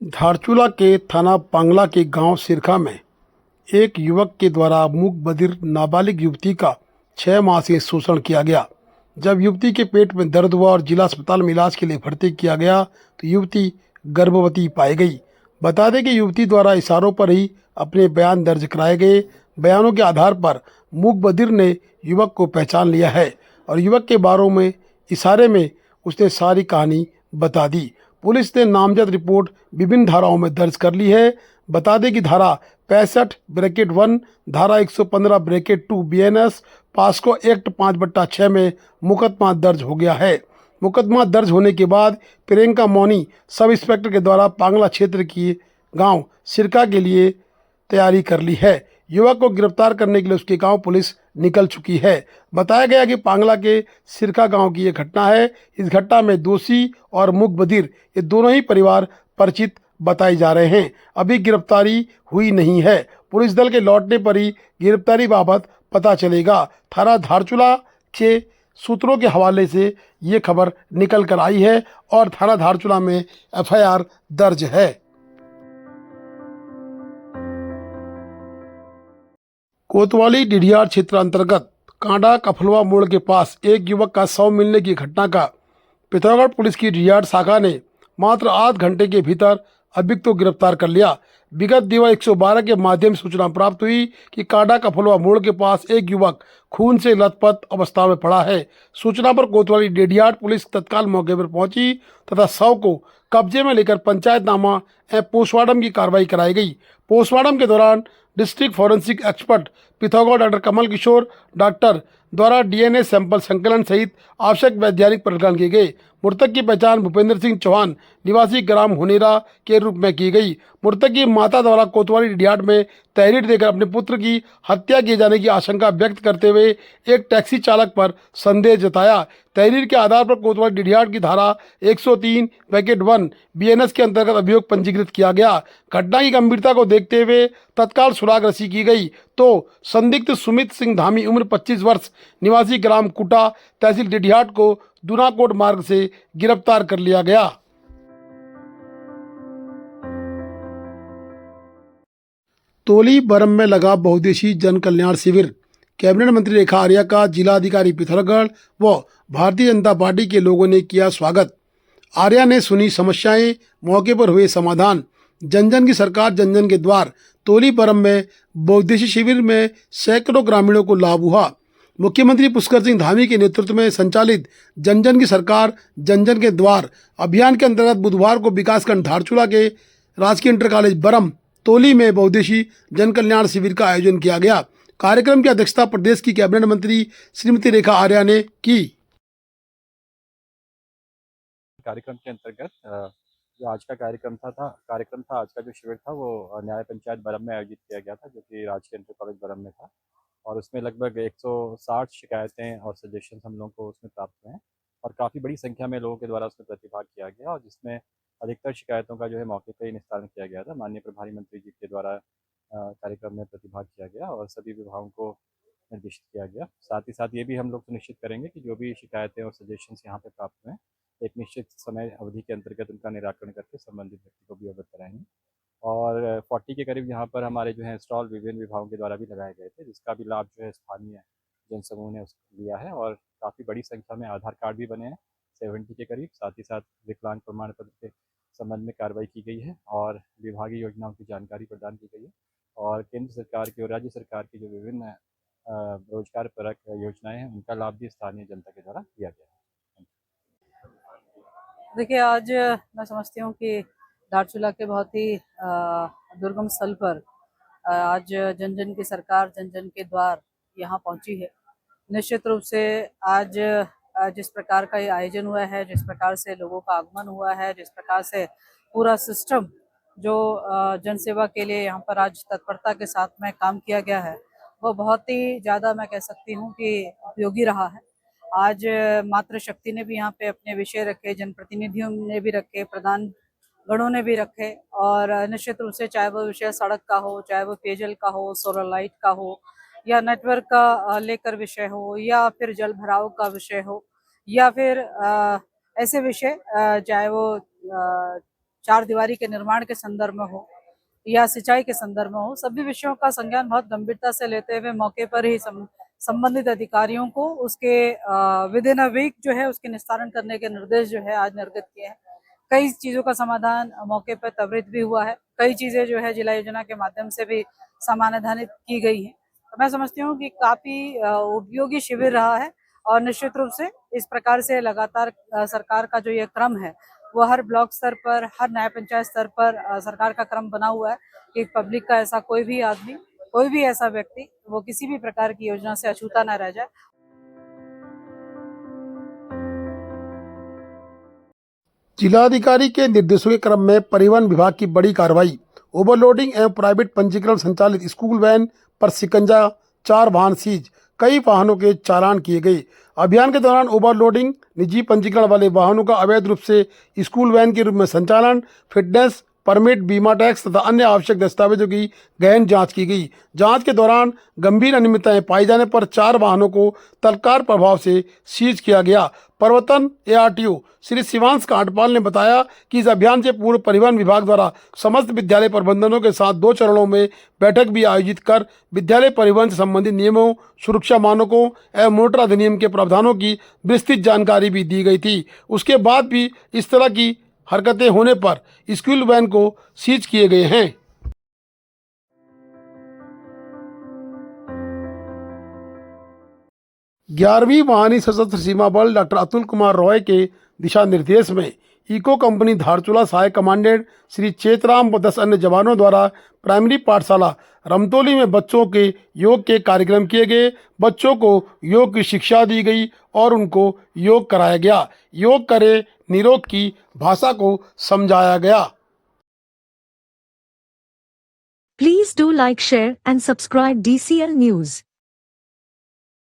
धारचूला के थाना पांगला के गांव सिरखा में एक युवक के द्वारा मूक बधिर नाबालिग युवती का 6 माह से शोषण किया गया। जब युवती के पेट में दर्द हुआ और जिला अस्पताल में इलाज के लिए भर्ती किया गया तो युवती गर्भवती पाई गई। बता दें कि युवती द्वारा इशारों पर ही अपने बयान दर्ज कराए गए। बयानों के आधार पर मूक बधिर ने युवक को पहचान लिया है और युवक के बारे में इशारे में उसने सारी कहानी बता दी। पुलिस ने नामजद रिपोर्ट विभिन्न धाराओं में दर्ज कर ली है। बता दें कि धारा 65(1), धारा 115(2) BNS पास्को एक्ट 5/6 में मुकदमा दर्ज हो गया है। मुकदमा दर्ज होने के बाद प्रियंका मौनी सब इंस्पेक्टर के द्वारा पांगला क्षेत्र की गांव सिरका के लिए तैयारी कर ली है। युवक को गिरफ्तार करने के लिए उसके गांव पुलिस निकल चुकी है। बताया गया कि पांगला के सिरका गांव की ये घटना है। इस घटना में दोषी और मूक बधिर ये दोनों ही परिवार परिचित बताए जा रहे हैं। अभी गिरफ्तारी हुई नहीं है। पुलिस दल के लौटने पर ही गिरफ्तारी बाबत पता चलेगा। थाना धारचूला के सूत्रों के हवाले से ये खबर निकल कर आई है और थाना धारचूला में FIR दर्ज है। कोतवाली डिडियार क्षेत्र अंतर्गत कांडा कफलवा मोड़ के पास एक युवक का शव मिलने की घटना का पिथौरागढ़ पुलिस की डिडियार शाखा ने मात्र आध घंटे के भीतर अभियुक्त को गिरफ्तार कर लिया। विगत दिवस 112 के माध्यम से सूचना प्राप्त हुई कि कांडा कफलवा मोड़ के पास एक युवक खून से लथपथ अवस्था में पड़ा है। सूचना पर कोतवाली डिडियार पुलिस तत्काल मौके पर पहुंची तथा शव को कब्जे में लेकर पंचायतनामा एवं पोस्टमार्टम की कार्रवाई कराई गई। पोस्टमार्टम के दौरान district forensic expert Pithoragarh doctor Kamal Kishore doctor द्वारा DNA सैंपल संकलन सहित आवश्यक वैज्ञानिक परीक्षण किए गए। मृतक की पहचान भूपेंद्र सिंह चौहान निवासी ग्राम हुनेरा के रूप में की गई। मृतक की माता द्वारा कोतवाली डिडियार में तहरीर देकर अपने पुत्र की हत्या किए जाने की आशंका व्यक्त करते हुए एक टैक्सी चालक पर संदेह जताया। तहरीर के आधार पर कोतवाली डिडियार की धारा 103(1) BNS के अंतर्गत अभियोग पंजीकृत किया गया। घटना की गंभीरता को देखते हुए तत्काल सुराग रसी की गई तो संदिग्ध सुमित सिंह धामी उम्र 25 वर्ष निवासी ग्राम कुटा तहसील डिडियार को दूनाकोट मार्ग से गिरफ्तार कर लिया गया। तोली बरम में लगा बहुउद्देशीय जन कल्याण शिविर। कैबिनेट मंत्री रेखा आर्या का जिलाधिकारी पिथौरागढ़ व भारतीय जनता पार्टी के लोगों ने किया स्वागत। आर्या ने सुनी समस्याएं, मौके पर हुए समाधान। जन जन की सरकार जन जन के द्वार। तोली बरम में बहुउद्देशीय शिविर में सैकड़ों ग्रामीणों को लाभ हुआ। मुख्यमंत्री पुष्कर सिंह धामी के नेतृत्व में संचालित जन जन की सरकार जन जन के द्वार अभियान के अंतर्गत बुधवार को विकासखंड धारचूला के राजकीय इंटर कॉलेज बरम तोली में बहुउद्देशीय जन कल्याण शिविर का आयोजन किया गया। कार्यक्रम की अध्यक्षता प्रदेश की कैबिनेट मंत्री श्रीमती रेखा आर्या ने की। कार्यक्रम के अंतर्गत जो आज का कार्यक्रम था आज का जो शिविर था वो न्याय पंचायत बरम में आयोजित किया गया था, जो कि राजकीय इंटर कॉलेज बरम में था। और उसमें लगभग 160 शिकायतें और सजेशन हम लोगों को उसमें प्राप्त हुए हैं और काफ़ी बड़ी संख्या में लोगों के द्वारा उसमें प्रतिभाग किया गया और जिसमें अधिकतर शिकायतों का जो है मौके पर ही निस्तारण किया गया था। माननीय प्रभारी मंत्री जी के द्वारा कार्यक्रम में प्रतिभाग किया गया और सभी विभागों को निर्देशित किया गया। साथ ही साथ ये भी हम लोग सुनिश्चित करेंगे कि जो भी शिकायतें और सजेशंस यहाँ पे प्राप्त हुए हैं एक निश्चित समय अवधि के अंतर्गत उनका निराकरण करके संबंधित व्यक्ति को भी अवगत कराएंगे। और 40 के करीब यहाँ पर हमारे जो है स्टॉल विभिन्न विभागों के द्वारा भी लगाए गए थे, जिसका भी लाभ जो है स्थानीय जनसमूह ने उसको लिया है और काफ़ी बड़ी संख्या में आधार कार्ड भी बने हैं 70 के करीब। साथ ही साथ विकलांग प्रमाण पत्र के संबंध में कार्रवाई की गई है और विभागीय योजनाओं की जानकारी प्रदान की गई है और केंद्र सरकार की और राज्य सरकार की जो विभिन्न रोजगार परक योजनाएं हैं उनका लाभ भी स्थानीय जनता के द्वारा दिया गया है। देखिए, आज मैं समझती हूँ कि धारचूला के बहुत ही दुर्गम स्थल पर आज जन जन की सरकार जन जन के द्वार यहाँ पहुँची है। निश्चित रूप से आज जिस प्रकार का ये आयोजन हुआ है, जिस प्रकार से लोगों का आगमन हुआ है, जिस प्रकार से पूरा सिस्टम जो जनसेवा के लिए यहाँ पर आज तत्परता के साथ में काम किया गया है, वो बहुत ही ज़्यादा मैं कह सकती हूँ कि उपयोगी रहा है। आज मातृशक्ति ने भी यहाँ पे अपने विषय रखे, जनप्रतिनिधियों ने भी रखे, प्रधान गणों ने भी रखे और निश्चित रूप से चाहे वो विषय सड़क का हो, चाहे वो पेयजल का हो, सोलर लाइट का हो या नेटवर्क का लेकर विषय हो या फिर जल भराव का विषय हो या फिर ऐसे विषय चाहे वो चार दीवारी के निर्माण के संदर्भ में हो या सिंचाई के संदर्भ में हो, सभी विषयों का संज्ञान बहुत गंभीरता से लेते हुए मौके पर ही संबंधित अधिकारियों को उसके विद इन अ वीक जो है उसके निस्तारण करने के निर्देश जो है आज निर्गत किए हैं। कई चीजों का समाधान मौके पर त्वरित भी हुआ है, कई चीजें जो है जिला योजना के माध्यम से भी समाधानित की गई है। तो मैं समझती हूँ कि काफी उपयोगी शिविर रहा है और निश्चित रूप से इस प्रकार से लगातार सरकार का जो ये क्रम है वो हर ब्लॉक स्तर पर, हर न्याय पंचायत स्तर पर सरकार का क्रम बना हुआ है कि पब्लिक का ऐसा कोई भी आदमी, कोई भी ऐसा व्यक्ति वो किसी भी प्रकार की योजना से अछूता न रह जाए। जिलाधिकारी के निर्देशों के क्रम में परिवहन विभाग की बड़ी कार्रवाई। ओवरलोडिंग एवं प्राइवेट पंजीकरण संचालित स्कूल वैन पर शिकंजा, 4 वाहन सीज, कई वाहनों के चालान किए गए। अभियान के दौरान ओवरलोडिंग, निजी पंजीकरण वाले वाहनों का अवैध रूप से स्कूल वैन के रूप में संचालन, फिटनेस परमिट, बीमा टैक्स तथा अन्य आवश्यक दस्तावेजों की गहन जांच की गई। जांच के दौरान गंभीर अनियमितताएं पाई जाने पर 4 वाहनों को तत्काल प्रभाव से सीज किया गया। प्रवर्तन ARTO श्री शिवांश कांडपाल ने बताया कि इस अभियान से पूर्व परिवहन विभाग द्वारा समस्त विद्यालय प्रबंधनों के साथ 2 चरणों में बैठक भी आयोजित कर विद्यालय परिवहन से संबंधित नियमों, सुरक्षा मानकों एवं मोटर अधिनियम के प्रावधानों की विस्तृत जानकारी भी दी गई थी। उसके बाद भी इस तरह की हरकतें होने पर स्कूल वैन को सीज किए गए हैं। 11वीं वाहिनी सशस्त्र सीमा बल डॉक्टर अतुल कुमार रॉय के दिशा निर्देश में इको कंपनी धारचूला सहायक कमांडेंट श्री चेतराम व 10 अन्य जवानों द्वारा प्राइमरी पाठशाला रमतोली में बच्चों के योग के कार्यक्रम किए गए। बच्चों को योग की शिक्षा दी गई और उनको योग कराया गया। योग करे निरोग की भाषा को समझाया गया। Please do like, share and subscribe DCL News.